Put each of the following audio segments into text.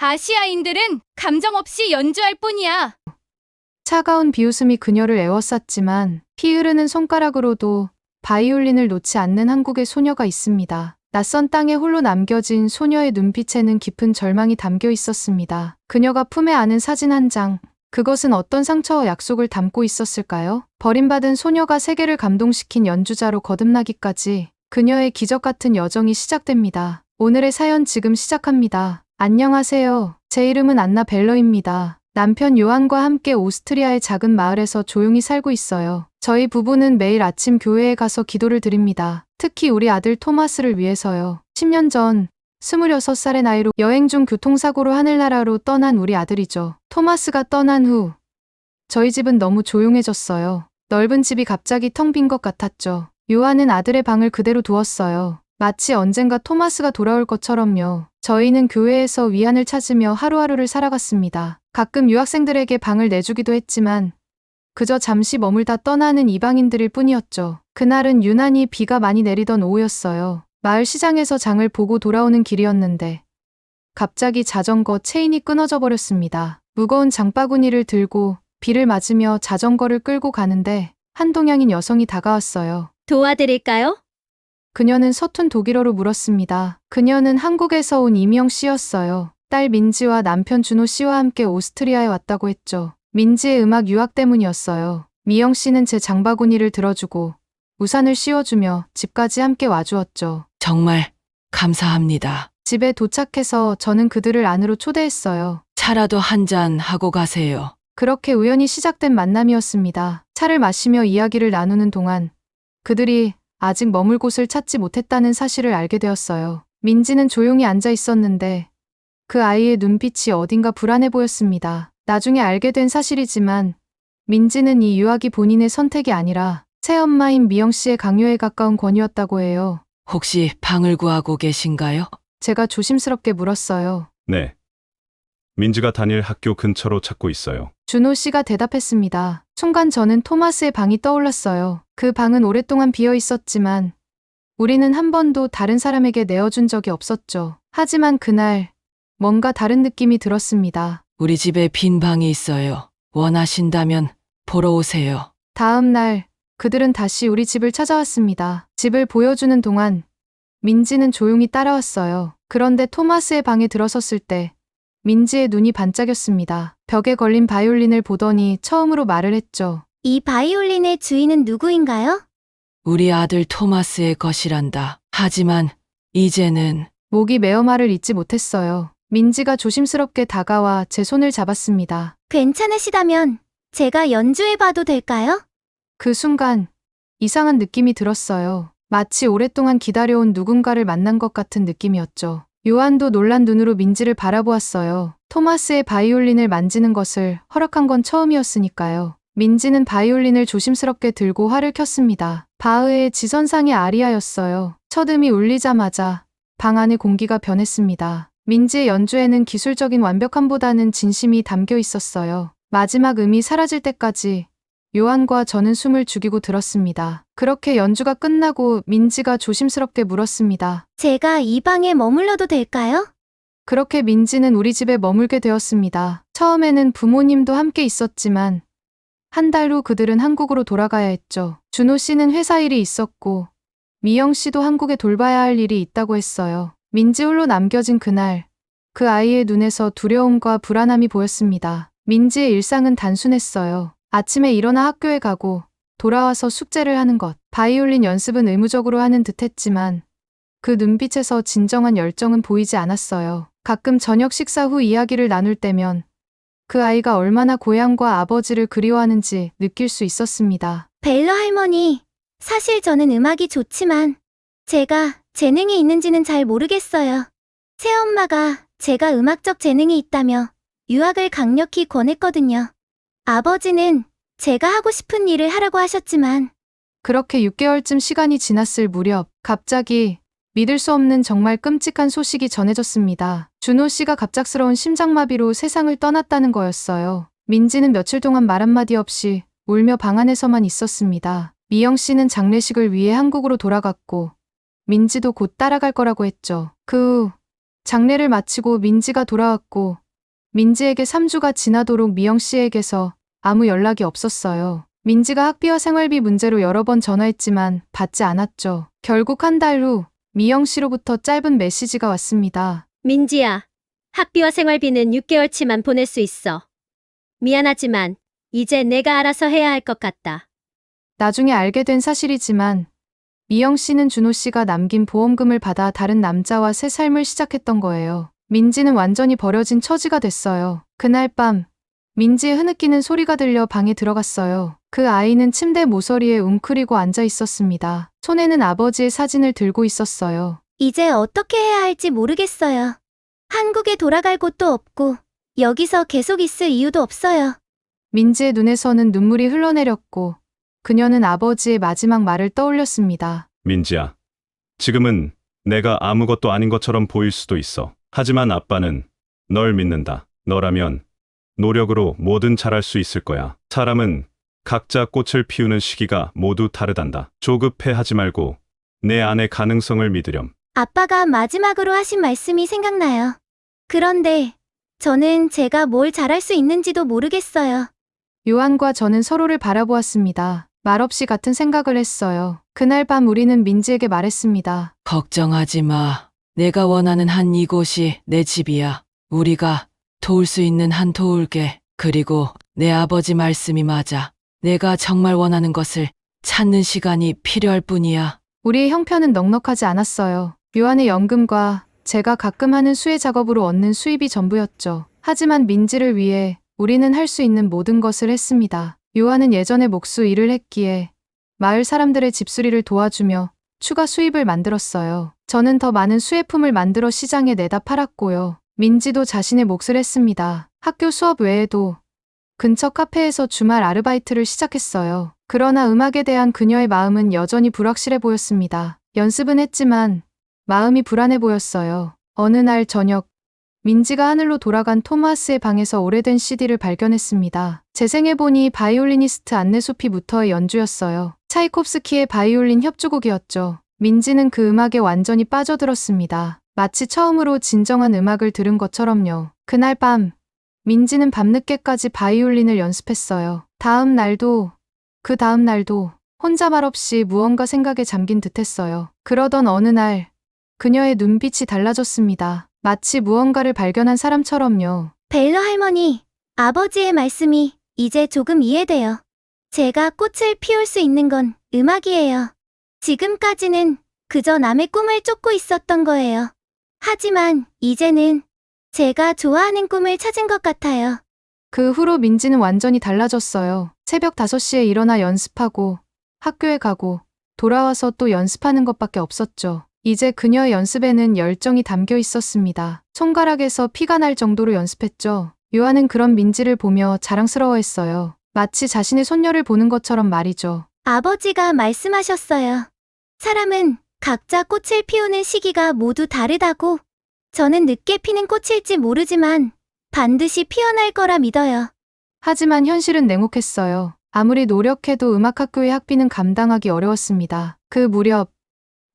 아시아인들은 감정 없이 연주할 뿐이야. 차가운 비웃음이 그녀를 에워쌌지만 피 흐르는 손가락으로도 바이올린을 놓지 않는 한국의 소녀가 있습니다. 낯선 땅에 홀로 남겨진 소녀의 눈빛에는 깊은 절망이 담겨 있었습니다. 그녀가 품에 안은 사진 한 장, 그것은 어떤 상처와 약속을 담고 있었을까요? 버림받은 소녀가 세계를 감동시킨 연주자로 거듭나기까지 그녀의 기적 같은 여정이 시작됩니다. 오늘의 사연 지금 시작합니다. 안녕하세요. 제 이름은 안나 벨러입니다. 남편 요한과 함께 오스트리아의 작은 마을에서 조용히 살고 있어요. 저희 부부는 매일 아침 교회에 가서 기도를 드립니다. 특히 우리 아들 토마스를 위해서요. 10년 전 26살의 나이로 여행 중 교통사고로 하늘나라로 떠난 우리 아들이죠. 토마스가 떠난 후 저희 집은 너무 조용해졌어요. 넓은 집이 갑자기 텅 빈 것 같았죠. 요한은 아들의 방을 그대로 두었어요. 마치 언젠가 토마스가 돌아올 것처럼요. 저희는 교회에서 위안을 찾으며 하루하루를 살아갔습니다. 가끔 유학생들에게 방을 내주기도 했지만 그저 잠시 머물다 떠나는 이방인들일 뿐이었죠. 그날은 유난히 비가 많이 내리던 오후였어요. 마을 시장에서 장을 보고 돌아오는 길이었는데 갑자기 자전거 체인이 끊어져 버렸습니다. 무거운 장바구니를 들고 비를 맞으며 자전거를 끌고 가는데 한 동양인 여성이 다가왔어요. 도와드릴까요? 그녀는 서툰 독일어로 물었습니다. 그녀는 한국에서 온 이미영 씨였어요. 딸 민지와 남편 준호 씨와 함께 오스트리아에 왔다고 했죠. 민지의 음악 유학 때문이었어요. 미영 씨는 제 장바구니를 들어주고 우산을 씌워주며 집까지 함께 와주었죠. 정말 감사합니다. 집에 도착해서 저는 그들을 안으로 초대했어요. 차라도 한 잔 하고 가세요. 그렇게 우연히 시작된 만남이었습니다. 차를 마시며 이야기를 나누는 동안 그들이 아직 머물 곳을 찾지 못했다는 사실을 알게 되었어요. 민지는 조용히 앉아 있었는데 그 아이의 눈빛이 어딘가 불안해 보였습니다. 나중에 알게 된 사실이지만 민지는 이 유학이 본인의 선택이 아니라 새엄마인 미영 씨의 강요에 가까운 권유였다고 해요. 혹시 방을 구하고 계신가요? 제가 조심스럽게 물었어요. 네. 민지가 다닐 학교 근처로 찾고 있어요. 준호 씨가 대답했습니다. 순간 저는 토마스의 방이 떠올랐어요. 그 방은 오랫동안 비어 있었지만 우리는 한 번도 다른 사람에게 내어준 적이 없었죠. 하지만 그날 뭔가 다른 느낌이 들었습니다. 우리 집에 빈 방이 있어요. 원하신다면 보러 오세요. 다음 날 그들은 다시 우리 집을 찾아왔습니다. 집을 보여주는 동안 민지는 조용히 따라왔어요. 그런데 토마스의 방에 들어섰을 때 민지의 눈이 반짝였습니다. 벽에 걸린 바이올린을 보더니 처음으로 말을 했죠. 이 바이올린의 주인은 누구인가요? 우리 아들 토마스의 것이란다. 하지만 이제는 목이 메어 말을 잇지 못했어요. 민지가 조심스럽게 다가와 제 손을 잡았습니다. 괜찮으시다면 제가 연주해봐도 될까요? 그 순간 이상한 느낌이 들었어요. 마치 오랫동안 기다려온 누군가를 만난 것 같은 느낌이었죠. 요한도 놀란 눈으로 민지를 바라보았어요. 토마스의 바이올린을 만지는 것을 허락한 건 처음이었으니까요. 민지는 바이올린을 조심스럽게 들고 활을 켰습니다. 바흐의 지선상의 아리아였어요. 첫 음이 울리자마자 방 안의 공기가 변했습니다. 민지의 연주에는 기술적인 완벽함보다는 진심이 담겨 있었어요. 마지막 음이 사라질 때까지 요한과 저는 숨을 죽이고 들었습니다. 그렇게 연주가 끝나고 민지가 조심스럽게 물었습니다. 제가 이 방에 머물러도 될까요? 그렇게 민지는 우리 집에 머물게 되었습니다. 처음에는 부모님도 함께 있었지만 한 달 후 그들은 한국으로 돌아가야 했죠. 준호 씨는 회사 일이 있었고 미영 씨도 한국에 돌봐야 할 일이 있다고 했어요. 민지 홀로 남겨진 그날 그 아이의 눈에서 두려움과 불안함이 보였습니다. 민지의 일상은 단순했어요. 아침에 일어나 학교에 가고 돌아와서 숙제를 하는 것. 바이올린 연습은 의무적으로 하는 듯 했지만 그 눈빛에서 진정한 열정은 보이지 않았어요. 가끔 저녁 식사 후 이야기를 나눌 때면 그 아이가 얼마나 고향과 아버지를 그리워하는지 느낄 수 있었습니다. 벨러 할머니, 사실 저는 음악이 좋지만 제가 재능이 있는지는 잘 모르겠어요. 새엄마가 제가 음악적 재능이 있다며 유학을 강력히 권했거든요. 아버지는 제가 하고 싶은 일을 하라고 하셨지만 그렇게 6개월쯤 시간이 지났을 무렵 갑자기 믿을 수 없는 정말 끔찍한 소식이 전해졌습니다. 준호 씨가 갑작스러운 심장마비로 세상을 떠났다는 거였어요. 민지는 며칠 동안 말 한마디 없이 울며 방 안에서만 있었습니다. 미영 씨는 장례식을 위해 한국으로 돌아갔고 민지도 곧 따라갈 거라고 했죠. 그 후 장례를 마치고 민지가 돌아왔고 민지에게 3주가 지나도록 미영 씨에게서 아무 연락이 없었어요. 민지가 학비와 생활비 문제로 여러 번 전화했지만 받지 않았죠. 결국 한 달 후 미영 씨로부터 짧은 메시지가 왔습니다. 민지야, 학비와 생활비는 6개월치만 보낼 수 있어. 미안하지만 이제 내가 알아서 해야 할 것 같다. 나중에 알게 된 사실이지만 미영 씨는 준호 씨가 남긴 보험금을 받아 다른 남자와 새 삶을 시작했던 거예요. 민지는 완전히 버려진 처지가 됐어요. 그날 밤 민지의 흐느끼는 소리가 들려 방에 들어갔어요. 그 아이는 침대 모서리에 웅크리고 앉아 있었습니다. 손에는 아버지의 사진을 들고 있었어요. 이제 어떻게 해야 할지 모르겠어요. 한국에 돌아갈 곳도 없고 여기서 계속 있을 이유도 없어요. 민지의 눈에서는 눈물이 흘러내렸고 그녀는 아버지의 마지막 말을 떠올렸습니다. 민지야, 지금은 내가 아무것도 아닌 것처럼 보일 수도 있어. 하지만 아빠는 널 믿는다. 너라면 노력으로 뭐든 잘할 수 있을 거야. 사람은 각자 꽃을 피우는 시기가 모두 다르단다. 조급해하지 말고 내 안의 가능성을 믿으렴. 아빠가 마지막으로 하신 말씀이 생각나요. 그런데 저는 제가 뭘 잘할 수 있는지도 모르겠어요. 요한과 저는 서로를 바라보았습니다. 말없이 같은 생각을 했어요. 그날 밤 우리는 민지에게 말했습니다. 걱정하지 마. 내가 원하는 한 이곳이 내 집이야. 우리가 도울 수 있는 한 도울게. 그리고 내 아버지 말씀이 맞아. 내가 정말 원하는 것을 찾는 시간이 필요할 뿐이야. 우리의 형편은 넉넉하지 않았어요. 요한의 연금과 제가 가끔 하는 수혜 작업으로 얻는 수입이 전부였죠. 하지만 민지를 위해 우리는 할 수 있는 모든 것을 했습니다. 요한은 예전에 목수 일을 했기에 마을 사람들의 집수리를 도와주며 추가 수입을 만들었어요. 저는 더 많은 수혜품을 만들어 시장에 내다 팔았고요. 민지도 자신의 몫을 했습니다. 학교 수업 외에도 근처 카페에서 주말 아르바이트를 시작했어요. 그러나 음악에 대한 그녀의 마음은 여전히 불확실해 보였습니다. 연습은 했지만 마음이 불안해 보였어요. 어느 날 저녁, 민지가 하늘로 돌아간 토마스의 방에서 오래된 CD를 발견했습니다. 재생해보니 바이올리니스트 안네 소피부터의 연주였어요. 차이콥스키의 바이올린 협주곡이었죠. 민지는 그 음악에 완전히 빠져들었습니다. 마치 처음으로 진정한 음악을 들은 것처럼요. 그날 밤, 민지는 밤늦게까지 바이올린을 연습했어요. 다음 날도, 그 다음 날도 혼자 말없이 무언가 생각에 잠긴 듯했어요. 그러던 어느 날, 그녀의 눈빛이 달라졌습니다. 마치 무언가를 발견한 사람처럼요. 벨러 할머니, 아버지의 말씀이 이제 조금 이해돼요. 제가 꽃을 피울 수 있는 건 음악이에요. 지금까지는 그저 남의 꿈을 쫓고 있었던 거예요. 하지만 이제는 제가 좋아하는 꿈을 찾은 것 같아요. 그 후로 민지는 완전히 달라졌어요. 새벽 5시에 일어나 연습하고 학교에 가고 돌아와서 또 연습하는 것밖에 없었죠. 이제 그녀의 연습에는 열정이 담겨 있었습니다. 손가락에서 피가 날 정도로 연습했죠. 요한은 그런 민지를 보며 자랑스러워했어요. 마치 자신의 손녀를 보는 것처럼 말이죠. 아버지가 말씀하셨어요. 사람은 각자 꽃을 피우는 시기가 모두 다르다고. 저는 늦게 피는 꽃일지 모르지만 반드시 피어날 거라 믿어요. 하지만 현실은 냉혹했어요. 아무리 노력해도 음악학교의 학비는 감당하기 어려웠습니다. 그 무렵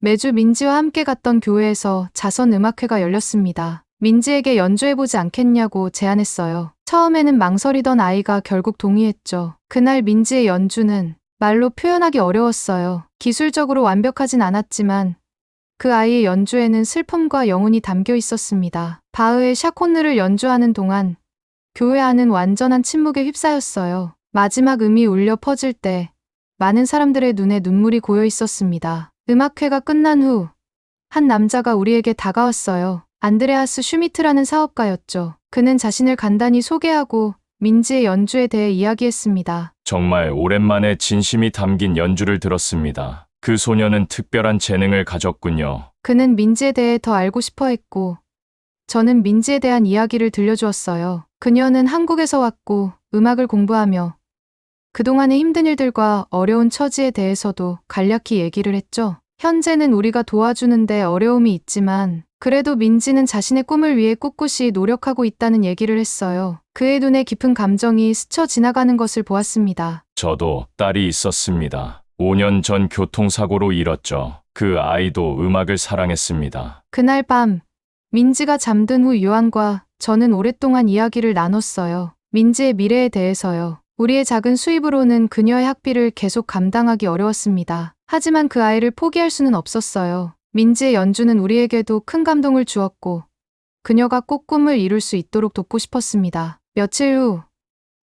매주 민지와 함께 갔던 교회에서 자선음악회가 열렸습니다. 민지에게 연주해보지 않겠냐고 제안했어요. 처음에는 망설이던 아이가 결국 동의했죠. 그날 민지의 연주는 말로 표현하기 어려웠어요. 기술적으로 완벽하진 않았지만 그 아이의 연주에는 슬픔과 영혼이 담겨 있었습니다. 바흐의 샤콘느를 연주하는 동안 교회 안은 완전한 침묵에 휩싸였어요. 마지막 음이 울려 퍼질 때 많은 사람들의 눈에 눈물이 고여 있었습니다. 음악회가 끝난 후 한 남자가 우리에게 다가왔어요. 안드레아스 슈미트라는 사업가였죠. 그는 자신을 간단히 소개하고 민지의 연주에 대해 이야기했습니다. 정말 오랜만에 진심이 담긴 연주를 들었습니다. 그 소녀는 특별한 재능을 가졌군요. 그는 민지에 대해 더 알고 싶어 했고 저는 민지에 대한 이야기를 들려주었어요. 그녀는 한국에서 왔고 음악을 공부하며 그동안의 힘든 일들과 어려운 처지에 대해서도 간략히 얘기를 했죠. 현재는 우리가 도와주는데 어려움이 있지만 그래도 민지는 자신의 꿈을 위해 꿋꿋이 노력하고 있다는 얘기를 했어요. 그의 눈에 깊은 감정이 스쳐 지나가는 것을 보았습니다. 저도 딸이 있었습니다. 5년 전 교통사고로 잃었죠. 그 아이도 음악을 사랑했습니다. 그날 밤 민지가 잠든 후 요한과 저는 오랫동안 이야기를 나눴어요. 민지의 미래에 대해서요. 우리의 작은 수입으로는 그녀의 학비를 계속 감당하기 어려웠습니다. 하지만 그 아이를 포기할 수는 없었어요. 민지의 연주는 우리에게도 큰 감동을 주었고 그녀가 꼭 꿈을 이룰 수 있도록 돕고 싶었습니다. 며칠 후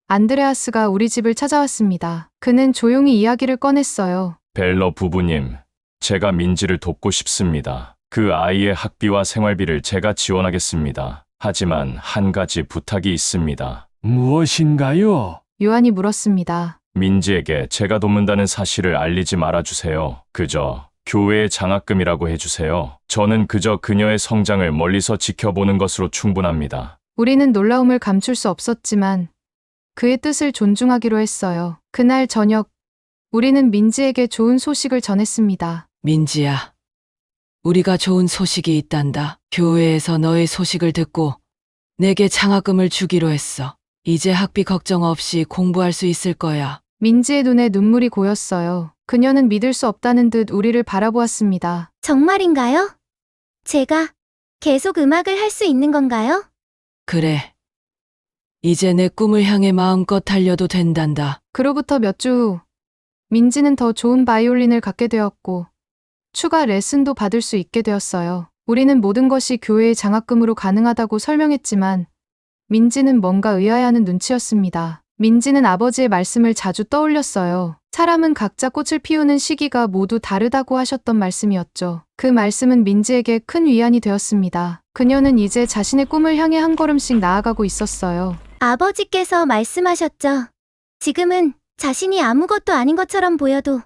안드레아스가 우리 집을 찾아왔습니다. 그는 조용히 이야기를 꺼냈어요. 벨러 부부님, 제가 민지를 돕고 싶습니다. 그 아이의 학비와 생활비를 제가 지원하겠습니다. 하지만 한 가지 부탁이 있습니다. 무엇인가요? 요한이 물었습니다. 민지에게 제가 돕는다는 사실을 알리지 말아주세요. 그저 교회의 장학금이라고 해주세요. 저는 그저 그녀의 성장을 멀리서 지켜보는 것으로 충분합니다. 우리는 놀라움을 감출 수 없었지만 그의 뜻을 존중하기로 했어요. 그날 저녁 우리는 민지에게 좋은 소식을 전했습니다. 민지야, 우리가 좋은 소식이 있단다. 교회에서 너의 소식을 듣고 내게 장학금을 주기로 했어. 이제 학비 걱정 없이 공부할 수 있을 거야. 민지의 눈에 눈물이 고였어요. 그녀는 믿을 수 없다는 듯 우리를 바라보았습니다. 정말인가요? 제가 계속 음악을 할 수 있는 건가요? 그래. 이제 내 꿈을 향해 마음껏 달려도 된단다. 그로부터 몇 주 후 민지는 더 좋은 바이올린을 갖게 되었고 추가 레슨도 받을 수 있게 되었어요. 우리는 모든 것이 교회의 장학금으로 가능하다고 설명했지만 민지는 뭔가 의아해하는 눈치였습니다. 민지는 아버지의 말씀을 자주 떠올렸어요. 사람은 각자 꽃을 피우는 시기가 모두 다르다고 하셨던 말씀이었죠. 그 말씀은 민지에게 큰 위안이 되었습니다. 그녀는 이제 자신의 꿈을 향해 한 걸음씩 나아가고 있었어요. 아버지께서 말씀하셨죠. 지금은 자신이 아무것도 아닌 것처럼 보여도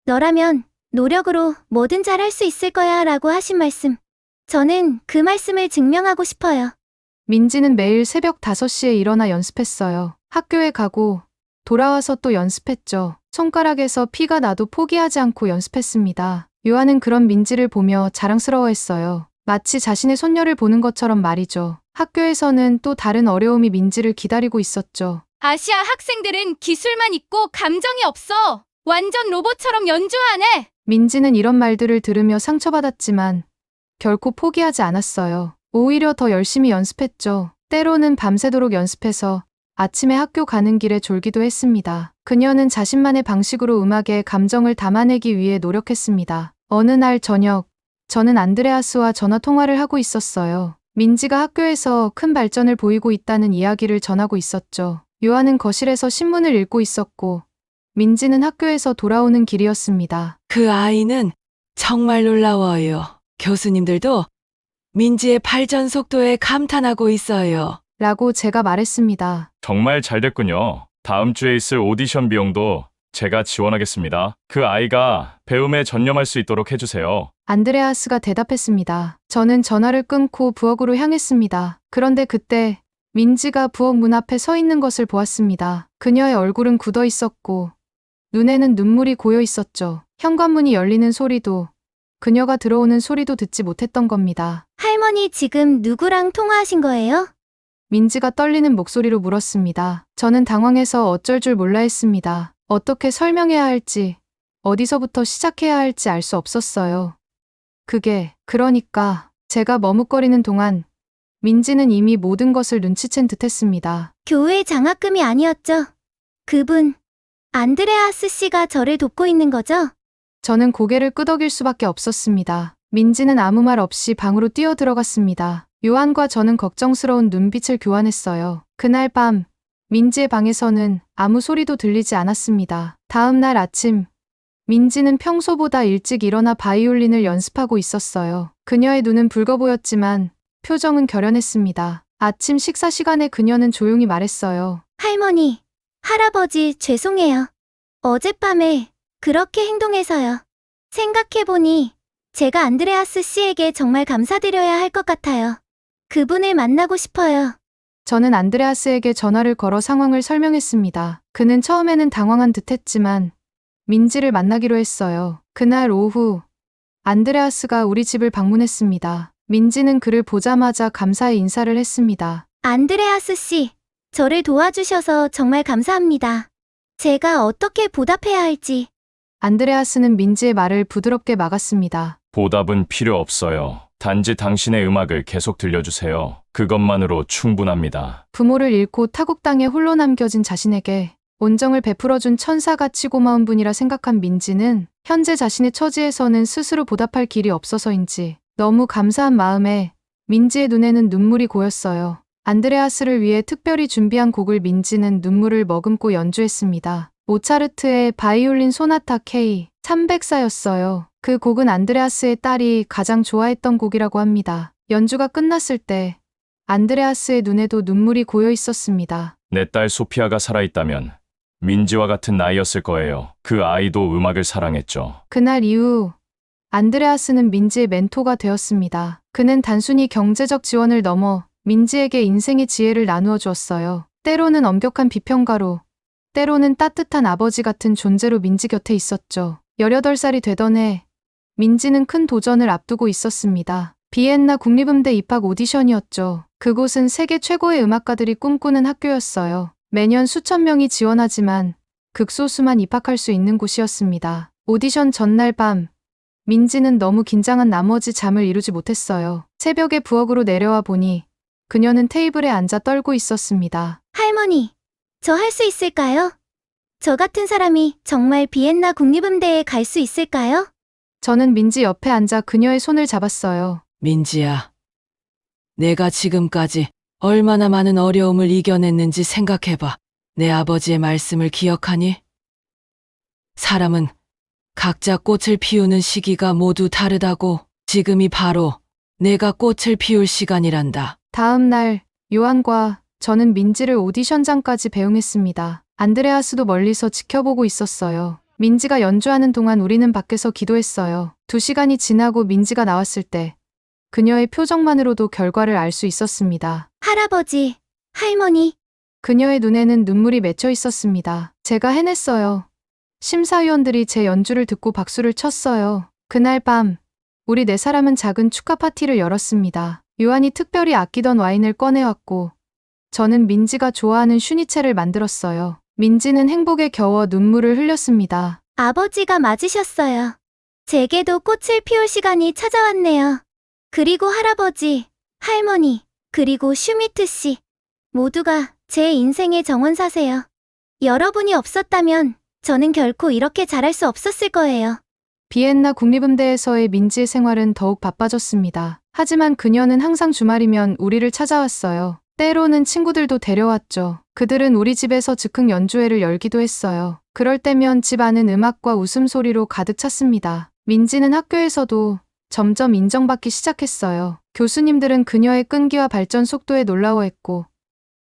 너라면 노력으로 뭐든 잘할 수 있을 거야 라고 하신 말씀. 저는 그 말씀을 증명하고 싶어요. 민지는 매일 새벽 5시에 일어나 연습했어요. 학교에 가고 돌아와서 또 연습했죠. 손가락에서 피가 나도 포기하지 않고 연습했습니다. 요한은 그런 민지를 보며 자랑스러워했어요. 마치 자신의 손녀를 보는 것처럼 말이죠. 학교에서는 또 다른 어려움이 민지를 기다리고 있었죠. 아시아 학생들은 기술만 있고 감정이 없어. 완전 로봇처럼 연주하네. 민지는 이런 말들을 들으며 상처받았지만 결코 포기하지 않았어요. 오히려 더 열심히 연습했죠. 때로는 밤새도록 연습해서 아침에 학교 가는 길에 졸기도 했습니다. 그녀는 자신만의 방식으로 음악에 감정을 담아내기 위해 노력했습니다. 어느 날 저녁, 저는 안드레아스와 전화 통화를 하고 있었어요. 민지가 학교에서 큰 발전을 보이고 있다는 이야기를 전하고 있었죠. 요한은 거실에서 신문을 읽고 있었고, 민지는 학교에서 돌아오는 길이었습니다. 그 아이는 정말 놀라워요. 교수님들도 민지의 발전 속도에 감탄하고 있어요. 라고 제가 말했습니다. 정말 잘 됐군요. 다음 주에 있을 오디션 비용도 제가 지원하겠습니다. 그 아이가 배움에 전념할 수 있도록 해주세요. 안드레아스가 대답했습니다. 저는 전화를 끊고 부엌으로 향했습니다. 그런데 그때 민지가 부엌 문 앞에 서 있는 것을 보았습니다. 그녀의 얼굴은 굳어 있었고 눈에는 눈물이 고여 있었죠. 현관문이 열리는 소리도 그녀가 들어오는 소리도 듣지 못했던 겁니다. 할머니 지금 누구랑 통화하신 거예요? 민지가 떨리는 목소리로 물었습니다. 저는 당황해서 어쩔 줄 몰라 했습니다. 어떻게 설명해야 할지, 어디서부터 시작해야 할지 알 수 없었어요. 그러니까 제가 머뭇거리는 동안 민지는 이미 모든 것을 눈치챈 듯했습니다. 교회 장학금이 아니었죠? 그분, 안드레아스 씨가 저를 돕고 있는 거죠? 저는 고개를 끄덕일 수밖에 없었습니다. 민지는 아무 말 없이 방으로 뛰어 들어갔습니다. 요한과 저는 걱정스러운 눈빛을 교환했어요. 그날 밤, 민지의 방에서는 아무 소리도 들리지 않았습니다. 다음 날 아침, 민지는 평소보다 일찍 일어나 바이올린을 연습하고 있었어요. 그녀의 눈은 붉어 보였지만 표정은 결연했습니다. 아침 식사 시간에 그녀는 조용히 말했어요. 할머니, 할아버지 죄송해요. 어젯밤에 그렇게 행동해서요. 생각해보니 제가 안드레아스 씨에게 정말 감사드려야 할 것 같아요. 그분을 만나고 싶어요. 저는 안드레아스에게 전화를 걸어 상황을 설명했습니다. 그는 처음에는 당황한 듯했지만 민지를 만나기로 했어요. 그날 오후 안드레아스가 우리 집을 방문했습니다. 민지는 그를 보자마자 감사의 인사를 했습니다. 안드레아스 씨, 저를 도와주셔서 정말 감사합니다. 제가 어떻게 보답해야 할지. 안드레아스는 민지의 말을 부드럽게 막았습니다. 보답은 필요 없어요. 단지 당신의 음악을 계속 들려주세요. 그것만으로 충분합니다. 부모를 잃고 타국 땅에 홀로 남겨진 자신에게 온정을 베풀어준 천사같이 고마운 분이라 생각한 민지는 현재 자신의 처지에서는 스스로 보답할 길이 없어서인지 너무 감사한 마음에 민지의 눈에는 눈물이 고였어요. 안드레아스를 위해 특별히 준비한 곡을 민지는 눈물을 머금고 연주했습니다. 모차르트의 바이올린 소나타 K 304였어요. 그 곡은 안드레아스의 딸이 가장 좋아했던 곡이라고 합니다. 연주가 끝났을 때 안드레아스의 눈에도 눈물이 고여 있었습니다. 내 딸 소피아가 살아있다면 민지와 같은 나이였을 거예요. 그 아이도 음악을 사랑했죠. 그날 이후 안드레아스는 민지의 멘토가 되었습니다. 그는 단순히 경제적 지원을 넘어 민지에게 인생의 지혜를 나누어 주었어요. 때로는 엄격한 비평가로, 때로는 따뜻한 아버지 같은 존재로 민지 곁에 있었죠. 18살이 되던 해, 민지는 큰 도전을 앞두고 있었습니다. 비엔나 국립음대 입학 오디션이었죠. 그곳은 세계 최고의 음악가들이 꿈꾸는 학교였어요. 매년 수천 명이 지원하지만 극소수만 입학할 수 있는 곳이었습니다. 오디션 전날 밤, 민지는 너무 긴장한 나머지 잠을 이루지 못했어요. 새벽에 부엌으로 내려와 보니 그녀는 테이블에 앉아 떨고 있었습니다. 할머니, 저 할 수 있을까요? 저 같은 사람이 정말 비엔나 국립음대에 갈 수 있을까요? 저는 민지 옆에 앉아 그녀의 손을 잡았어요. 민지야, 내가 지금까지 얼마나 많은 어려움을 이겨냈는지 생각해봐. 내 아버지의 말씀을 기억하니? 사람은 각자 꽃을 피우는 시기가 모두 다르다고. 지금이 바로 내가 꽃을 피울 시간이란다. 다음 날 요한과 저는 민지를 오디션장까지 배웅했습니다. 안드레아스도 멀리서 지켜보고 있었어요. 민지가 연주하는 동안 우리는 밖에서 기도했어요. 2시간이 지나고 민지가 나왔을 때 그녀의 표정만으로도 결과를 알 수 있었습니다. 할아버지, 할머니, 그녀의 눈에는 눈물이 맺혀 있었습니다. 제가 해냈어요. 심사위원들이 제 연주를 듣고 박수를 쳤어요. 그날 밤 우리 4사람은 작은 축하 파티를 열었습니다. 요한이 특별히 아끼던 와인을 꺼내왔고 저는 민지가 좋아하는 슈니체를 만들었어요. 민지는 행복에 겨워 눈물을 흘렸습니다. 아버지가 맞으셨어요. 제게도 꽃을 피울 시간이 찾아왔네요. 그리고 할아버지, 할머니, 그리고 슈미트 씨. 모두가 제 인생의 정원사세요. 여러분이 없었다면 저는 결코 이렇게 잘할 수 없었을 거예요. 비엔나 국립음대에서의 민지의 생활은 더욱 바빠졌습니다. 하지만 그녀는 항상 주말이면 우리를 찾아왔어요. 때로는 친구들도 데려왔죠. 그들은 우리 집에서 즉흥 연주회를 열기도 했어요. 그럴 때면 집 안은 음악과 웃음소리로 가득 찼습니다. 민지는 학교에서도 점점 인정받기 시작했어요. 교수님들은 그녀의 끈기와 발전 속도에 놀라워했고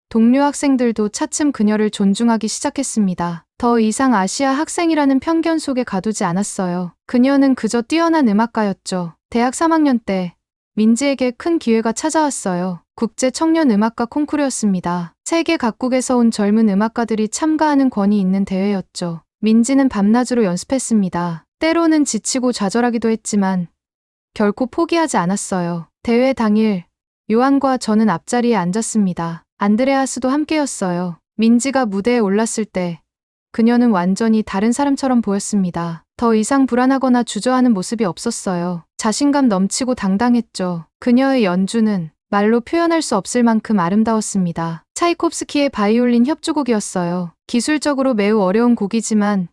동료 학생들도 차츰 그녀를 존중하기 시작했습니다. 더 이상 아시아 학생이라는 편견 속에 가두지 않았어요. 그녀는 그저 뛰어난 음악가였죠. 대학 3학년 때 민지에게 큰 기회가 찾아왔어요. 국제 청년 음악가 콩쿠르였습니다. 세계 각국에서 온 젊은 음악가들이 참가하는 권위 있는 대회였죠. 민지는 밤낮으로 연습했습니다. 때로는 지치고 좌절하기도 했지만 결코 포기하지 않았어요. 대회 당일 요한과 저는 앞자리에 앉았습니다. 안드레아스도 함께였어요. 민지가 무대에 올랐을 때 그녀는 완전히 다른 사람처럼 보였습니다. 더 이상 불안하거나 주저하는 모습이 없었어요. 자신감 넘치고 당당했죠. 그녀의 연주는 말로 표현할 수 없을 만큼 아름다웠습니다. 차이콥스키의 바이올린 협주곡이었어요. 기술적으로 매우 어려운 곡이지만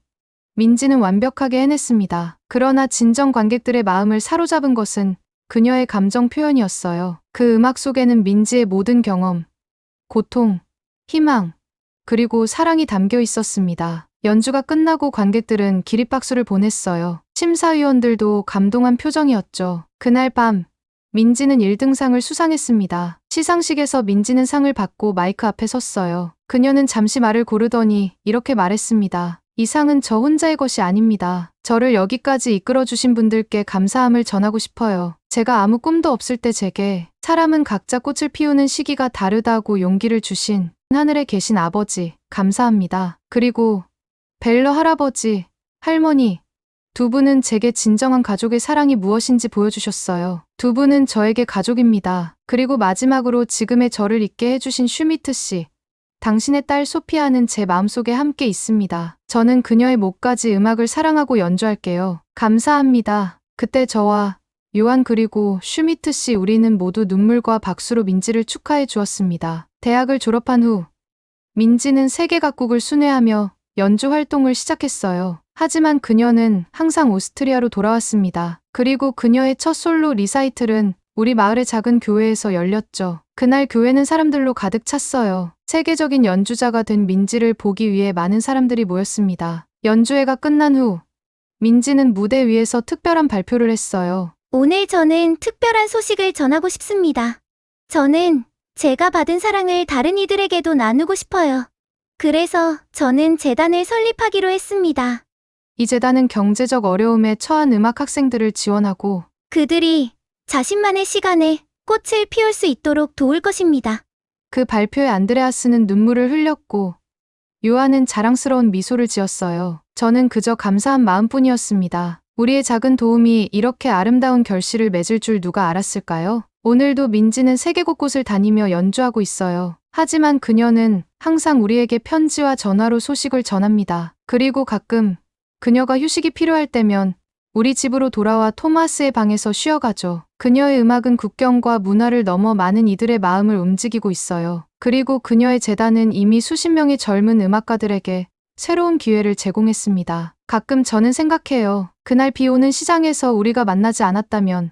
민지는 완벽하게 해냈습니다. 그러나 진정 관객들의 마음을 사로잡은 것은 그녀의 감정 표현이었어요. 그 음악 속에는 민지의 모든 경험, 고통, 희망, 그리고 사랑이 담겨 있었습니다. 연주가 끝나고 관객들은 기립박수를 보냈어요. 심사위원들도 감동한 표정이었죠. 그날 밤 민지는 1등상을 수상했습니다. 시상식에서 민지는 상을 받고 마이크 앞에 섰어요. 그녀는 잠시 말을 고르더니 이렇게 말했습니다. 이 상은 저 혼자의 것이 아닙니다. 저를 여기까지 이끌어주신 분들께 감사함을 전하고 싶어요. 제가 아무 꿈도 없을 때 제게 사람은 각자 꽃을 피우는 시기가 다르다고 용기를 주신 하늘에 계신 아버지, 감사합니다. 그리고 벨러 할아버지, 할머니, 두 분은 제게 진정한 가족의 사랑이 무엇인지 보여주셨어요. 두 분은 저에게 가족입니다. 그리고 마지막으로 지금의 저를 있게 해주신 슈미트 씨, 당신의 딸 소피아는 제 마음속에 함께 있습니다. 저는 그녀의 목까지 음악을 사랑하고 연주할게요. 감사합니다. 그때 저와 요한 그리고 슈미트 씨 우리는 모두 눈물과 박수로 민지를 축하해 주었습니다. 대학을 졸업한 후 민지는 세계 각국을 순회하며 연주 활동을 시작했어요. 하지만 그녀는 항상 오스트리아로 돌아왔습니다. 그리고 그녀의 첫 솔로 리사이틀은 우리 마을의 작은 교회에서 열렸죠. 그날 교회는 사람들로 가득 찼어요. 세계적인 연주자가 된 민지를 보기 위해 많은 사람들이 모였습니다. 연주회가 끝난 후 민지는 무대 위에서 특별한 발표를 했어요. 오늘 저는 특별한 소식을 전하고 싶습니다. 저는 제가 받은 사랑을 다른 이들에게도 나누고 싶어요. 그래서 저는 재단을 설립하기로 했습니다. 이 재단은 경제적 어려움에 처한 음악 학생들을 지원하고 그들이 자신만의 시간에 꽃을 피울 수 있도록 도울 것입니다. 그 발표에 안드레아스는 눈물을 흘렸고 요한은 자랑스러운 미소를 지었어요. 저는 그저 감사한 마음뿐이었습니다. 우리의 작은 도움이 이렇게 아름다운 결실을 맺을 줄 누가 알았을까요? 오늘도 민지는 세계 곳곳을 다니며 연주하고 있어요. 하지만 그녀는 항상 우리에게 편지와 전화로 소식을 전합니다. 그리고 가끔 그녀가 휴식이 필요할 때면 우리 집으로 돌아와 토마스의 방에서 쉬어가죠. 그녀의 음악은 국경과 문화를 넘어 많은 이들의 마음을 움직이고 있어요. 그리고 그녀의 재단은 이미 수십 명의 젊은 음악가들에게 새로운 기회를 제공했습니다. 가끔 저는 생각해요. 그날 비 오는 시장에서 우리가 만나지 않았다면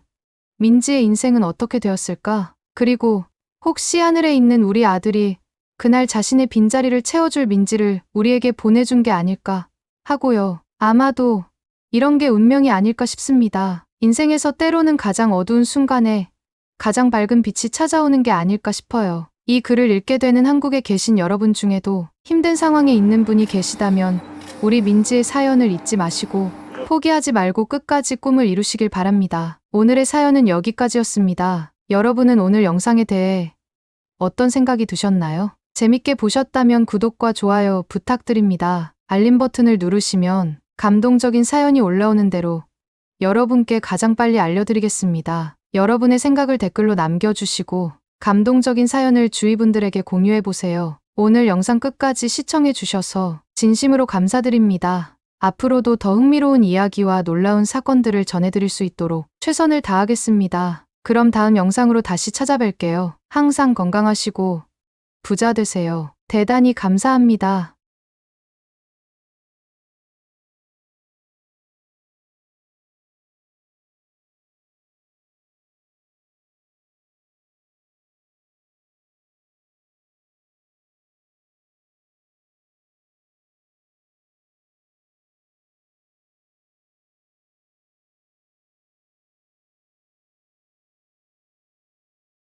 민지의 인생은 어떻게 되었을까? 그리고 혹시 하늘에 있는 우리 아들이 그날 자신의 빈자리를 채워줄 민지를 우리에게 보내준 게 아닐까 하고요. 아마도 이런 게 운명이 아닐까 싶습니다. 인생에서 때로는 가장 어두운 순간에 가장 밝은 빛이 찾아오는 게 아닐까 싶어요. 이 글을 읽게 되는 한국에 계신 여러분 중에도 힘든 상황에 있는 분이 계시다면 우리 민지의 사연을 잊지 마시고 포기하지 말고 끝까지 꿈을 이루시길 바랍니다. 오늘의 사연은 여기까지였습니다. 여러분은 오늘 영상에 대해 어떤 생각이 드셨나요? 재밌게 보셨다면 구독과 좋아요 부탁드립니다. 알림 버튼을 누르시면 감동적인 사연이 올라오는 대로 여러분께 가장 빨리 알려드리겠습니다. 여러분의 생각을 댓글로 남겨주시고 감동적인 사연을 주위 분들에게 공유해보세요. 오늘 영상 끝까지 시청해주셔서 진심으로 감사드립니다. 앞으로도 더 흥미로운 이야기와 놀라운 사건들을 전해드릴 수 있도록 최선을 다하겠습니다. 그럼 다음 영상으로 다시 찾아뵐게요. 항상 건강하시고 부자 되세요. 대단히 감사합니다.